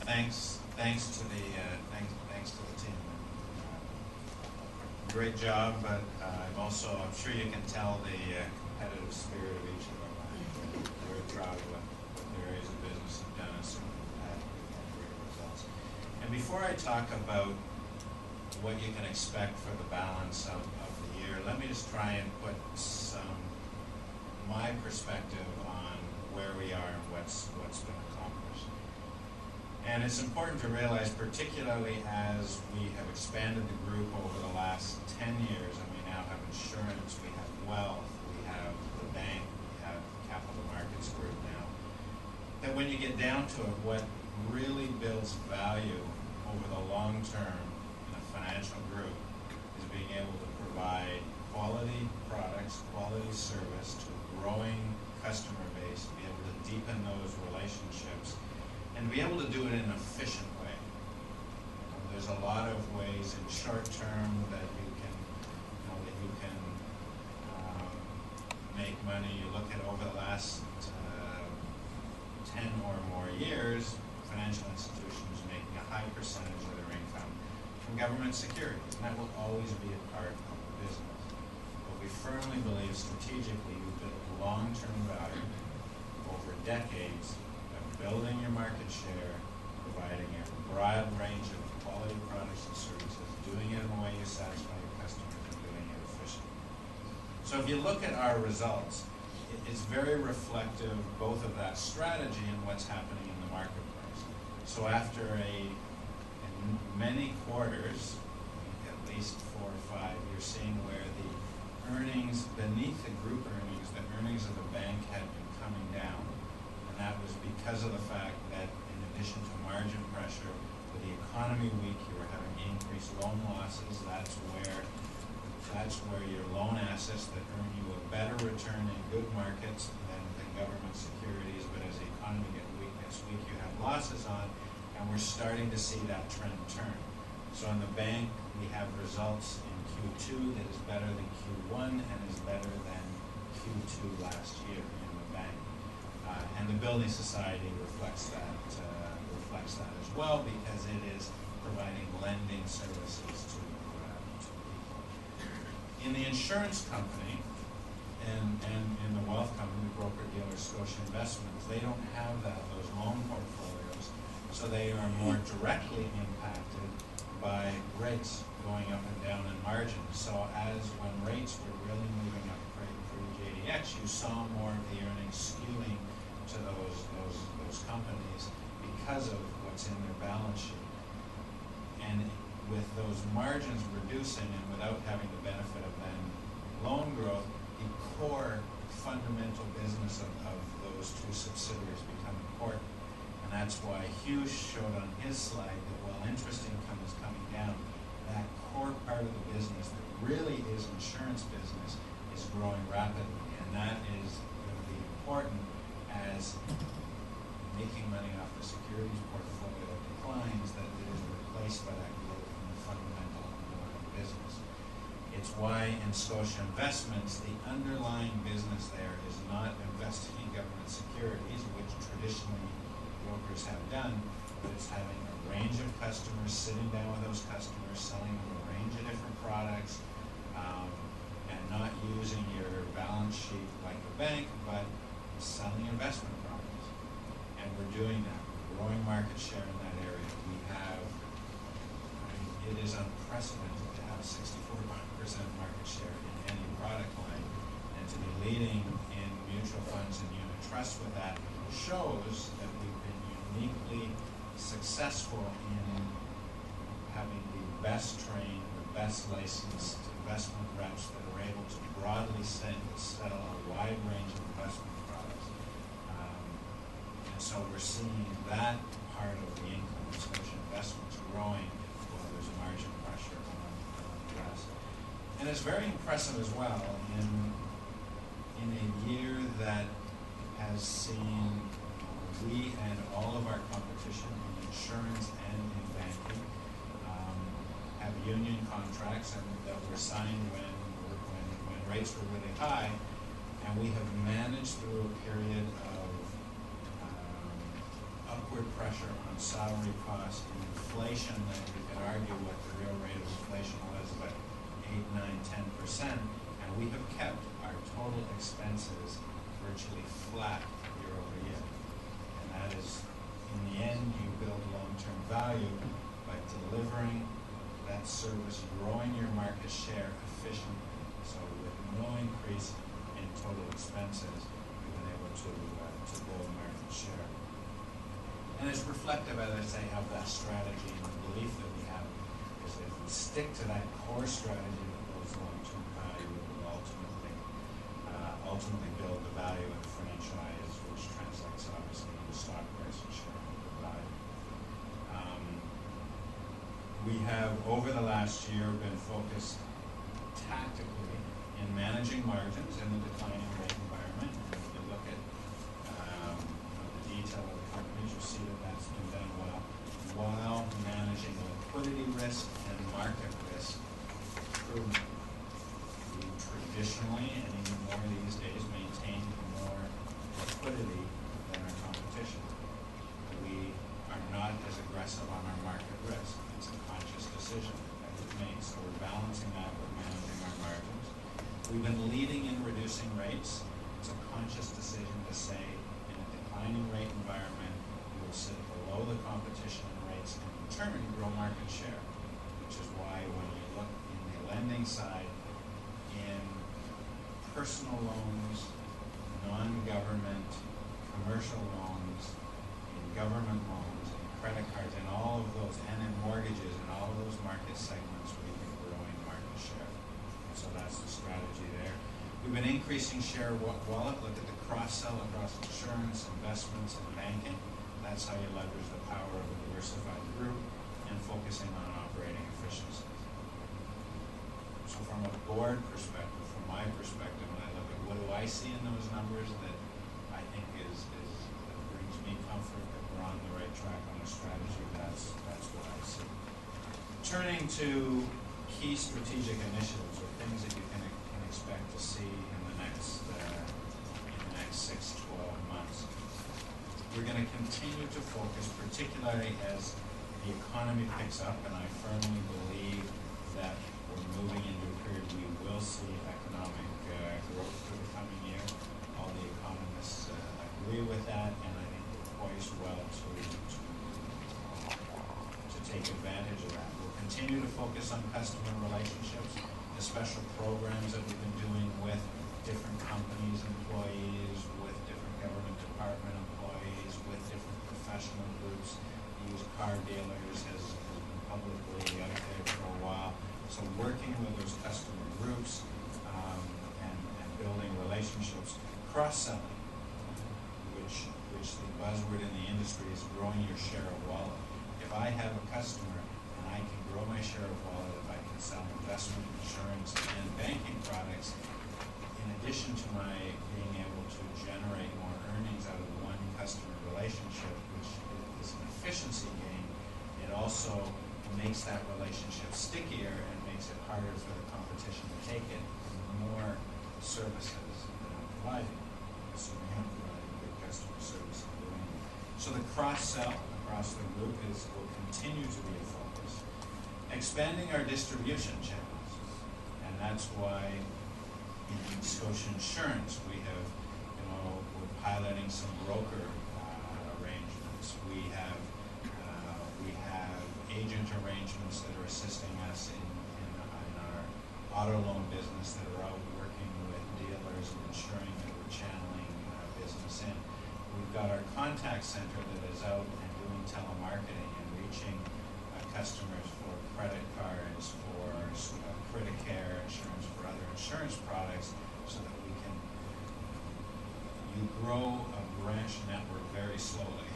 Thanks to the team. Great job, but I'm sure you can tell the competitive spirit of each of them. I'm very proud of what their areas of business have done, and certainly we've had great results. And before I talk about what you can expect for the balance of the year, let me just try and put my perspective on where we are and what's been accomplished. And it's important to realize, particularly as we have expanded the group over the last 10 years, and we now have insurance, we have wealth, we have the bank, we have capital markets group now, that when you get down to it, what really builds value over the long term in a financial group is being able to provide quality products, quality service to a growing customer base, to be able to deepen those relationships, and be able to do it in an efficient way. There's a lot of ways in short term that you can make money. You look at over the last 10 or more years, financial institutions making a high percentage of their income from government securities, and that will always be a part of the business. But we firmly believe strategically you build long-term value over decades of building your market share, providing a broad range of quality products and services, doing it in a way you satisfy your customers, and doing it efficiently. So if you look at our results, it's very reflective both of that strategy and what's happening in the marketplace. So after many quarters, at least 4 or 5, you're seeing where the earnings beneath the group earnings, the earnings of the bank had been coming down. And that was because of the fact that in addition to margin pressure, with the economy weak, you were having increased loan losses. That's where your loan assets that earn you a better return in good markets than government securities, but as the economy gets weak, you have losses on, and we're starting to see that trend turn. So in the bank, we have results in Q2 that is better than Q1 and is better than Q2 last year in the bank. And the building society reflects that as well, because it is providing lending services to people. In the insurance company and in the wealth company, the broker-dealer Scotia Investments, they don't have those loan portfolios, so they are more directly impacted by rates going up and down in margins. So when rates were really moving up pre-JDX, you saw more of the earnings skewing to those companies because of what's in their balance sheet. And with those margins reducing and without having the benefit of then loan growth, the core fundamental business of those two subsidiaries become important. And that's why Hugh showed on his slide that while interest income is coming down, that core part of the business that really is insurance business is growing rapidly. And that is going to be important as making money off the securities portfolio declines, that it is replaced by that growth in the fundamental underlying business. It's why in Scotia Investments, the underlying business there is not investing in government securities, which traditionally brokers have done, but it's having a range of customers, sitting down with those customers, selling them a range of different products, and not using your balance sheet like a bank, but selling investment products. And we're doing that. We're growing market share in that area. It is unprecedented to have 64% market share in any product line, and to be leading in mutual funds and unit trusts with that shows that we've been uniquely successful in having the best trained, the best licensed investment reps that are able to broadly sell a wide range of investment products. And so we're seeing that part of the income of Scotia Investments growing while there's margin pressure on the rest. And it's very impressive as well in a year that has seen we and all of our competition in insurance and in banking have union contracts and that were signed when rates were really high, and we have managed through a period of upward pressure on salary costs and inflation that you could argue what the real rate of inflation was, about 8, 9, 10%, and we have kept our total expenses virtually flat year over year. And that is, in the end, you build long-term value by delivering that service, growing your market share efficiently. So with no increase in total expenses, we've been able to build market share. And it's reflective, as I say, of that strategy and the belief that we have is that if we stick to that core strategy that builds long-term value, we will ultimately build the value of the franchise, which translates obviously into stock price and shareholder value. We have, over the last year, been focused tactically in managing margins in the declining rate environment. And if you look at the detail of the companies, you'll see that that's been done well, while managing liquidity risk and market risk prudently. We traditionally, and even more these days, maintain more liquidity than our competition. We are not as aggressive on our market risk. It's a conscious decision that we've made. So we're balancing that with managing our margins. We've been leading in reducing rates. It's a conscious decision to say, in a declining rate environment, we will sit below the competition in rates and in turn grow market share, which is why when you look in the lending side, in personal loans, non-government, commercial loans, in government loans, in credit cards, in all of those, and in mortgages, in all of those market segments, we've been growing market share. So that's the strategy there. We've been increasing share wallet. Look at the cross-sell across insurance, investments, and banking. That's how you leverage the power of a diversified group and focusing on operating efficiencies. So from a board perspective, from my perspective, when I look at what do I see in those numbers that I think that brings me comfort that we're on the right track on the strategy, that's what I see. Turning to key strategic initiatives or things that you can expect to see in the next 6 to 12 months. We're going to continue to focus, particularly as the economy picks up, and I firmly believe that we're moving into a period we will see economic growth for the coming year. All the economists agree with that, and I think we're poised well to take advantage of that. We'll continue to focus on customer relationships, the special programs that we've been doing with different companies, employees, with different government department employees, with different professional groups. Used car dealers has been publicly out there for a while. So working with those customer groups and building relationships, cross-selling, which the buzzword in the industry is growing your share of wallet. If I have a customer and I can grow my share of wallet, if I can sell investment, insurance, and banking products, in addition to my being able to generate more earnings out of one customer relationship, which is an efficiency gain, it also makes that relationship stickier and makes it harder for the competition to take it. More services that I'm providing, assuming I'm providing good customer service and doing it. So the cross-sell across the group will continue to be a focus. Expanding our distribution channels, and that's why in Scotia Insurance we have, we're piloting some broker arrangements. We have agent arrangements that are assisting us in our auto loan business that are out working with dealers and ensuring that we're channeling business in. We've got our contact center that is out and doing telemarketing and reaching customers for credit cards, for Criticare insurance, for other insurance products, so that you grow a branch network very slowly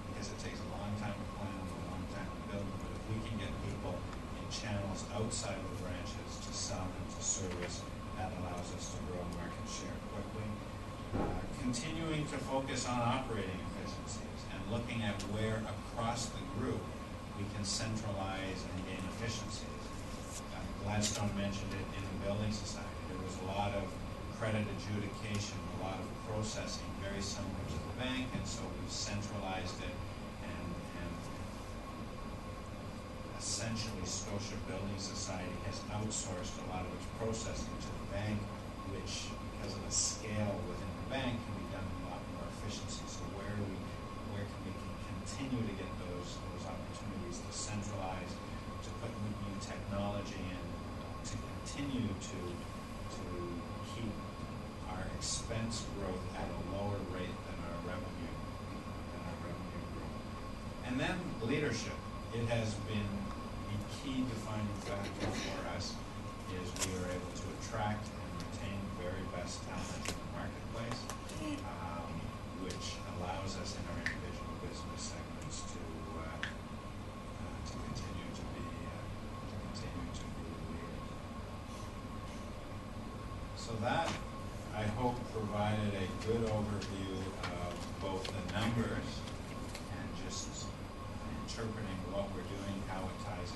because it takes a long time to plan and a long time to build them. But if we can get people in channels outside of the branches to sell and to service, that allows us to grow market share quickly. Continuing to focus on operating efficiencies and looking at where across the group we can centralize and gain efficiencies. Gladstone mentioned it in the Building Society. There was a lot of credit adjudication, a lot of processing, very similar to the bank, and so we've centralized it essentially Scotia Building Society has outsourced a lot of its processing to the bank, which, because of the scale within the bank, can be done with a lot more efficiency. So where can we continue to get those opportunities to centralize, to put new technology in, to continue to keep our expense growth at a lower rate than our revenue growth. And then leadership. It has been a key defining factor for us, is we are able to attract and retain the very best talent in the marketplace, which allows us in our individual business segments to continue to be leaders. So that, I hope, provided a good overview of both the numbers and just interpreting what we're doing, how it ties